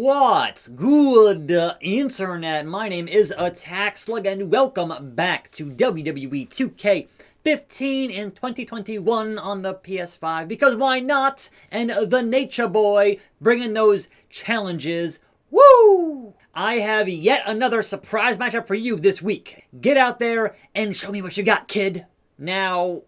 What's good, internet? My name is attackslug, and welcome back to WWE 2K15 in 2021 on the PS5, because why not? And the Nature Boy bringing those challenges. Woo! I have yet another surprise matchup for you this week. Get out there and show me what you got, kid. Now,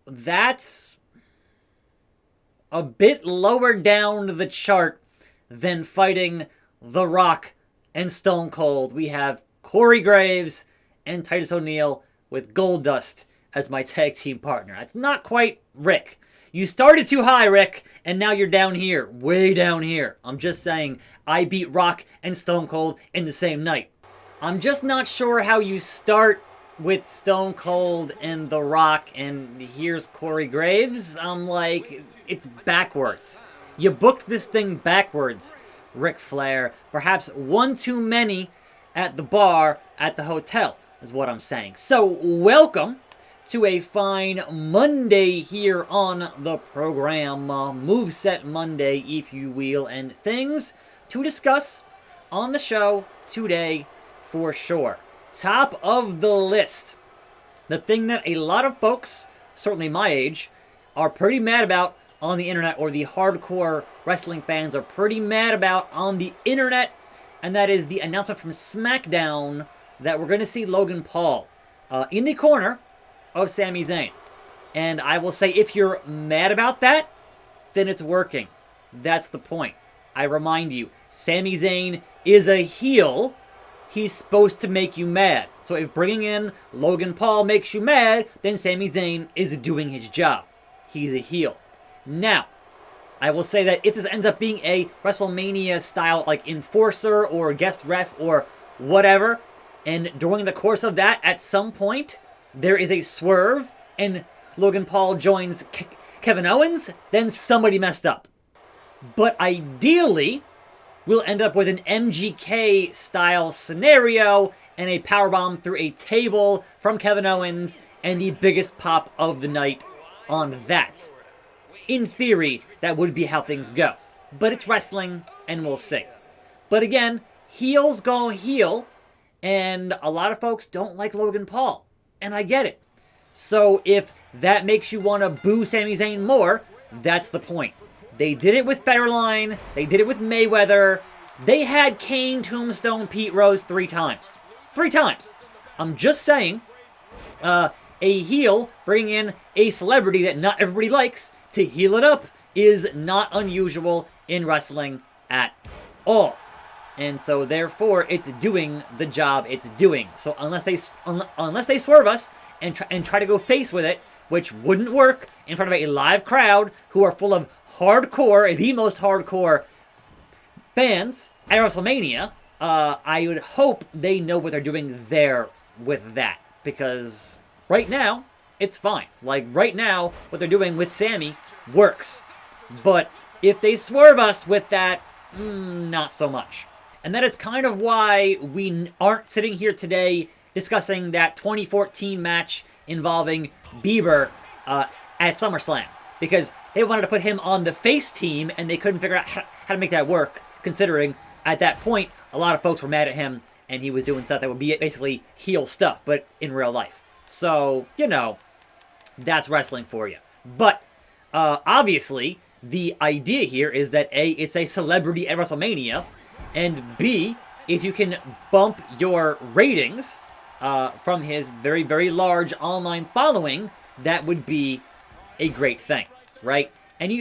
that's a bit lower down the chart than fighting The Rock and Stone Cold. We have Corey Graves and Titus O'Neil with Goldust as my tag team partner. That's not quite Rick. You started too high, Rick, and now you're down here, way down here. I'm just saying, I beat Rock and Stone Cold in the same night. I'm just not sure how you start with Stone Cold and The Rock, and here's Corey Graves. I'm like, it's backwards. You booked this thing backwards, Ric Flair. Perhaps one too many at the bar at the hotel, is what I'm saying. So, welcome to a fine Monday here on the program. Moveset Monday, if you will, and things to discuss on the show today for sure. Top of the list. The thing that a lot of folks, certainly my age, are pretty mad about on the internet, or the hardcore wrestling fans are pretty mad about on the internet, and that is the announcement from SmackDown that we're going to see Logan Paul in the corner of Sami Zayn. And I will say, if you're mad about that, then it's working. That's the point. I remind you, Sami Zayn is a heel. He's supposed to make you mad. So if bringing in Logan Paul makes you mad, then Sami Zayn is doing his job. He's a heel. Now, I will say that if this ends up being a WrestleMania style like enforcer or guest ref or whatever, and during the course of that, at some point, there is a swerve and Logan Paul joins Kevin Owens, then somebody messed up. But ideally, we'll end up with an MGK style scenario and a powerbomb through a table from Kevin Owens and the biggest pop of the night on that. In theory, that would be how things go. But it's wrestling, and we'll see. But again, heels go heel, and a lot of folks don't like Logan Paul. And I get it. So if that makes you want to boo Sami Zayn more, that's the point. They did it with Federline. They did it with Mayweather. They had Kane, Tombstone, Pete Rose 3 times. 3 times. I'm just saying, a heel bringing in a celebrity that not everybody likes to heel it up is not unusual in wrestling at all. And so therefore, it's doing the job it's doing. So unless they swerve us and try to go face with it, which wouldn't work in front of a live crowd who are full of hardcore, the most hardcore fans at WrestleMania, I would hope they know what they're doing there with that. Because right now, it's fine. Like, right now, what they're doing with Sami works. But if they swerve us with that, not so much. And that is kind of why we aren't sitting here today discussing that 2014 match involving Bieber at SummerSlam. Because they wanted to put him on the face team, and they couldn't figure out how to make that work, considering at that point, a lot of folks were mad at him, and he was doing stuff that would be basically heel stuff, but in real life. So, you know, that's wrestling for you. But, obviously, the idea here is that A, it's a celebrity at WrestleMania, and B, if you can bump your ratings from his very, very large online following, that would be a great thing, right? And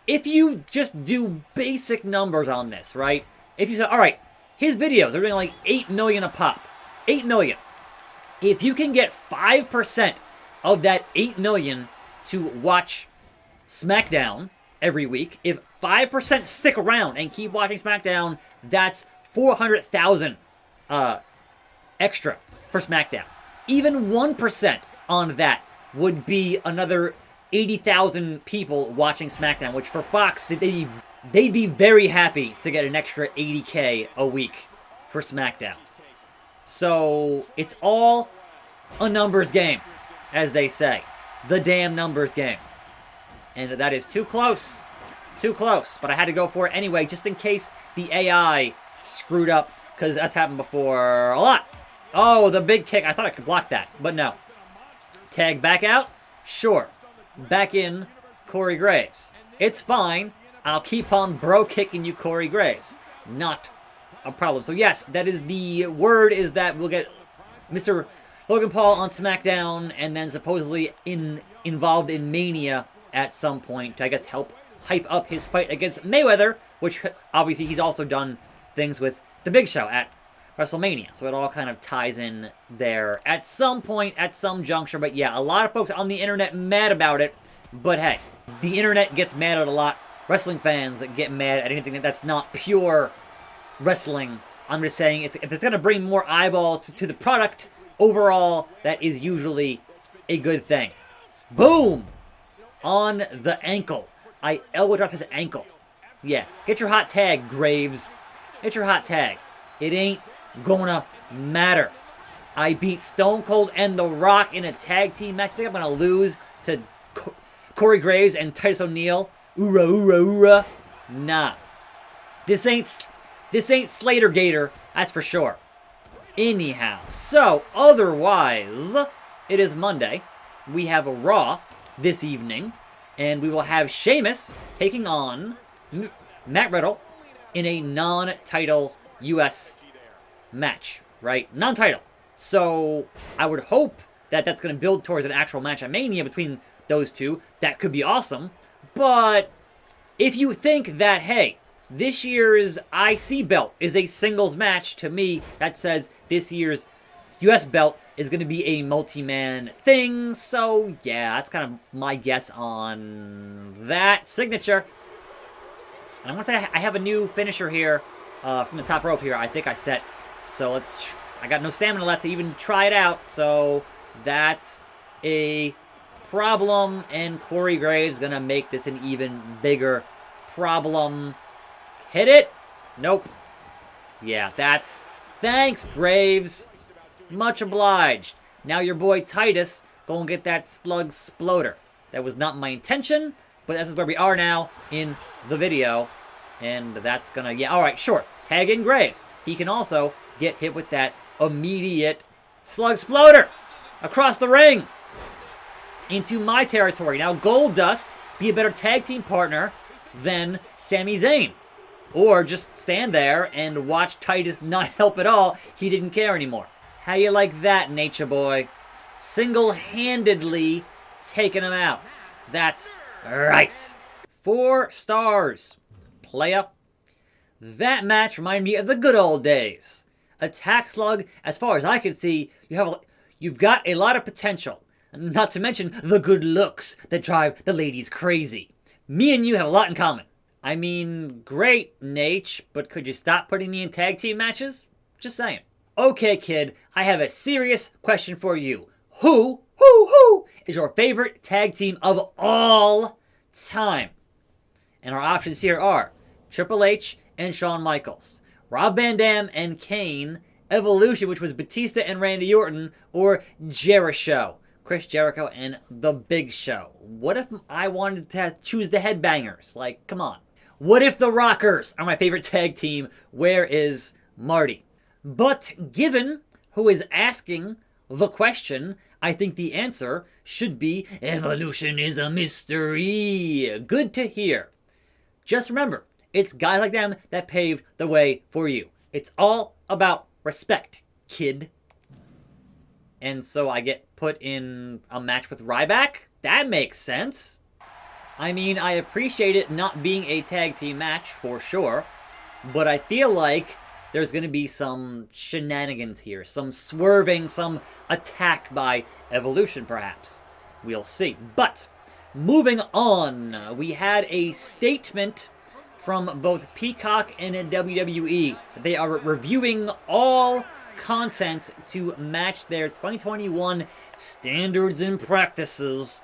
if you just do basic numbers on this, right? If you say, all right, his videos are doing like 8 million a pop. 8 million. If you can get 5% of that 8 million to watch SmackDown every week, if 5% stick around and keep watching SmackDown, that's 400,000 extra for SmackDown. Even 1% on that would be another 80,000 people watching SmackDown, which for Fox, they'd be very happy to get an extra 80K a week for SmackDown. So it's all a numbers game, as they say. The damn numbers game. And that is too close Too close, but I had to go for it anyway, just in case the AI screwed up, because that's happened before a lot. Oh, the big kick. I thought I could block that, but no. Tag back out? Sure. Back in Corey Graves. It's fine. I'll keep on bro kicking you, Corey Graves. Not a problem. So yes, that is the word, is that we'll get Mr. Logan Paul on SmackDown, and then supposedly involved in Mania at some point to, I guess, help hype up his fight against Mayweather, which obviously he's also done things with The Big Show at WrestleMania. So it all kind of ties in there at some point, at some juncture. But yeah, a lot of folks on the internet mad about it. But hey, the internet gets mad at a lot. Wrestling fans get mad at anything that's not pure wrestling. I'm just saying, if it's going to bring more eyeballs to the product, overall, that is usually a good thing. Boom! On the ankle. I elbow dropped his ankle. Yeah, get your hot tag, Graves. Get your hot tag. It ain't gonna matter. I beat Stone Cold and The Rock in a tag team match. I think I'm gonna lose to Corey Graves and Titus O'Neil. Oorah, oorah, oorah. Nah. This ain't Slater Gator, that's for sure. Anyhow, so otherwise, it is Monday. We have a Raw this evening, and we will have Sheamus taking on Matt Riddle in a non-title U.S. match, right? Non-title. So I would hope that that's going to build towards an actual match at Mania between those two. That could be awesome. But if you think that, hey, this year's IC belt is a singles match, to me, that says this year's US belt is going to be a multi-man thing. So, yeah, that's kind of my guess on that signature. And I want to say I have a new finisher here from the top rope here. I think I set. So I got no stamina left to even try it out. So that's a problem. And Corey Graves going to make this an even bigger problem. Hit it? Nope. Yeah, that's... Thanks, Graves. Much obliged. Now your boy Titus gonna get that slug sploder. That was not my intention, but this is where we are now in the video. And that's gonna... Yeah, alright, sure. Tag in Graves. He can also get hit with that immediate slug sploder across the ring into my territory. Now, Goldust, be a better tag team partner than Sami Zayn. Or just stand there and watch Titus not help at all. He didn't care anymore. How you like that, Nature Boy? Single-handedly taking him out. That's right. 4 stars. Playa. That match reminded me of the good old days. Attackslug, as far as I can see, you've got a lot of potential. Not to mention the good looks that drive the ladies crazy. Me and you have a lot in common. I mean, great, Nate, but could you stop putting me in tag team matches? Just saying. Okay, kid, I have a serious question for you. Who is your favorite tag team of all time? And our options here are Triple H and Shawn Michaels, Rob Van Dam and Kane, Evolution, which was Batista and Randy Orton, or Jericho, Chris Jericho and The Big Show. What if I wanted to choose the Headbangers? Like, come on. What if the Rockers are my favorite tag team? Where is Marty? But given who is asking the question, I think the answer should be Evolution is a mystery. Good to hear. Just remember, it's guys like them that paved the way for you. It's all about respect, kid. And so I get put in a match with Ryback? That makes sense. I mean, I appreciate it not being a tag team match, for sure. But I feel like there's going to be some shenanigans here. Some swerving, some attack by Evolution, perhaps. We'll see. But, moving on. We had a statement from both Peacock and WWE. They are reviewing all content to match their 2021 standards and practices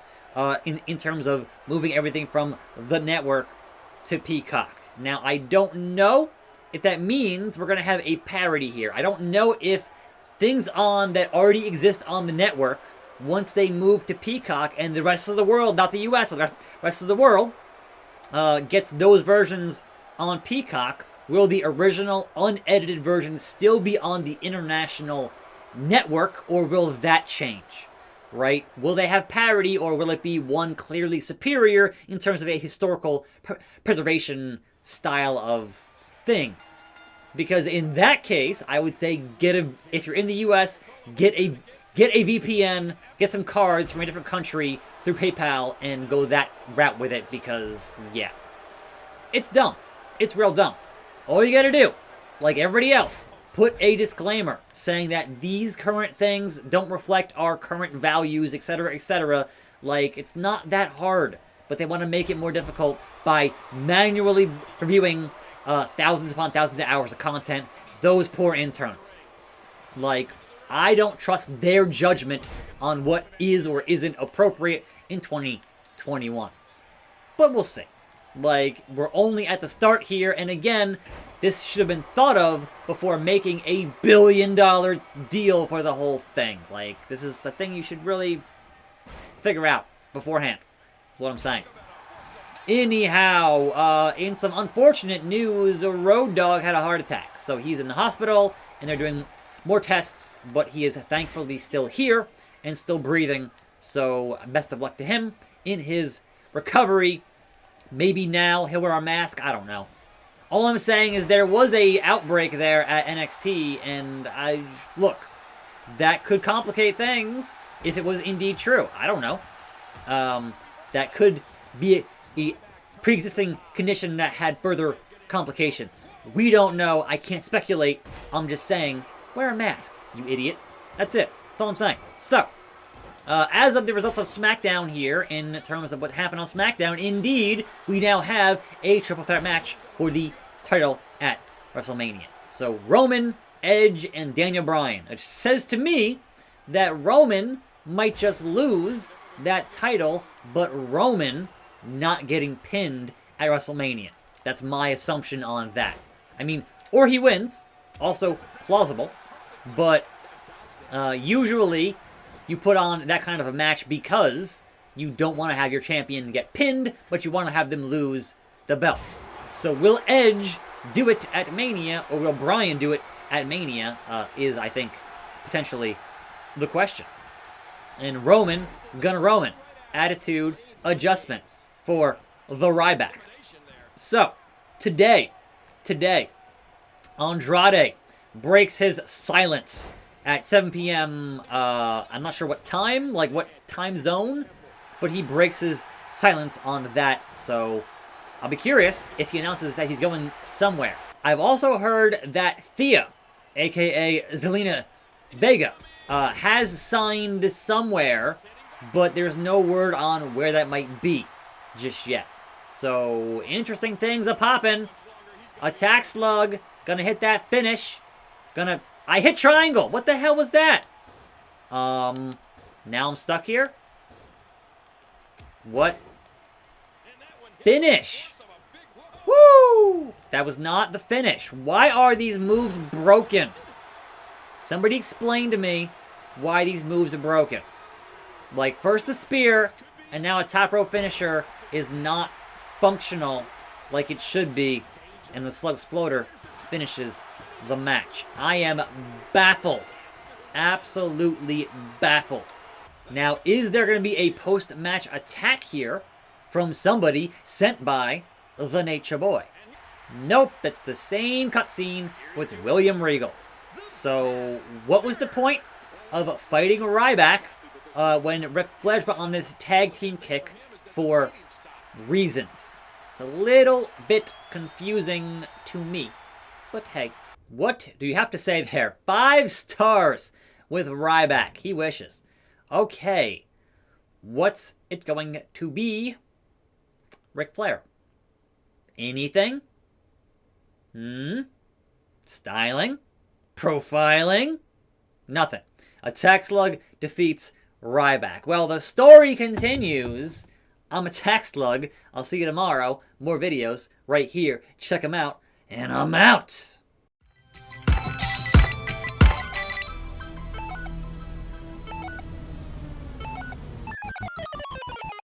in terms of moving everything from the network to Peacock. Now, I don't know if that means we're going to have a parity here. I don't know if things on that already exist on the network, once they move to Peacock and the rest of the world, not the US, but the rest of the world, gets those versions on Peacock, will the original unedited version still be on the international network, or will that change? Right? Will they have parity, or will it be one clearly superior in terms of a historical preservation style of thing? Because in that case, I would say if you're in the US, get a VPN, get some cards from a different country through PayPal, and go that route with it, because, yeah. It's dumb. It's real dumb. All you gotta do, like everybody else, put a disclaimer saying that these current things don't reflect our current values, etc., etc. Like, it's not that hard, but they want to make it more difficult by manually reviewing thousands upon thousands of hours of content. Those poor interns. Like, I don't trust their judgment on what is or isn't appropriate in 2021. But we'll see. Like, we're only at the start here, and again, this should have been thought of before making a $1 billion deal for the whole thing. Like, this is a thing you should really figure out beforehand. That's what I'm saying. Anyhow, in some unfortunate news, Road Dogg had a heart attack. So he's in the hospital, and they're doing more tests, but he is thankfully still here and still breathing. So best of luck to him in his recovery. Maybe now he'll wear a mask. I don't know. All I'm saying is there was a outbreak there at NXT, and look, that could complicate things if it was indeed true. I don't know. That could be a pre-existing condition that had further complications. We don't know. I can't speculate. I'm just saying, wear a mask, you idiot. That's it. That's all I'm saying. So, as of the result of SmackDown here, in terms of what happened on SmackDown, indeed, we now have a triple threat match for the title at WrestleMania. So, Roman, Edge, and Daniel Bryan. Which says to me that Roman might just lose that title, but Roman not getting pinned at WrestleMania. That's my assumption on that. I mean, or he wins. Also plausible. But usually you put on that kind of a match because you don't want to have your champion get pinned, but you want to have them lose the belts. So will Edge do it at Mania, or will Bryan do it at Mania, is, I think, potentially the question. And Roman, gonna Roman. Attitude adjustment for the Ryback. So, today, Andrade breaks his silence at 7 p.m., I'm not sure what time, like what time zone, but he breaks his silence on that, so I'll be curious if he announces that he's going somewhere. I've also heard that Thea, aka Zelina Vega, has signed somewhere, but there's no word on where that might be just yet. So, interesting things are popping. Attack Slug, gonna hit that finish. I hit triangle. What the hell was that? Now I'm stuck here. What? Finish. Woo! That was not the finish. Why are these moves broken? Somebody explain to me why these moves are broken. Like, first the spear, and now a top rope finisher is not functional like it should be, and the Slug Exploder finishes the match. I am baffled. Absolutely baffled. Now, is there going to be a post-match attack here from somebody sent by the Nature Boy? Nope, it's the same cutscene with William Regal. So, what was the point of fighting Ryback when Ric Flair's on this tag team kick for reasons? It's a little bit confusing to me, but hey. What do you have to say there? 5 stars with Ryback. He wishes. Okay. What's it going to be? Ric Flair. Anything? Styling? Profiling? Nothing. Attack Slug defeats Ryback. Well, the story continues. I'm Attack Slug. I'll see you tomorrow. More videos right here. Check them out. And I'm out.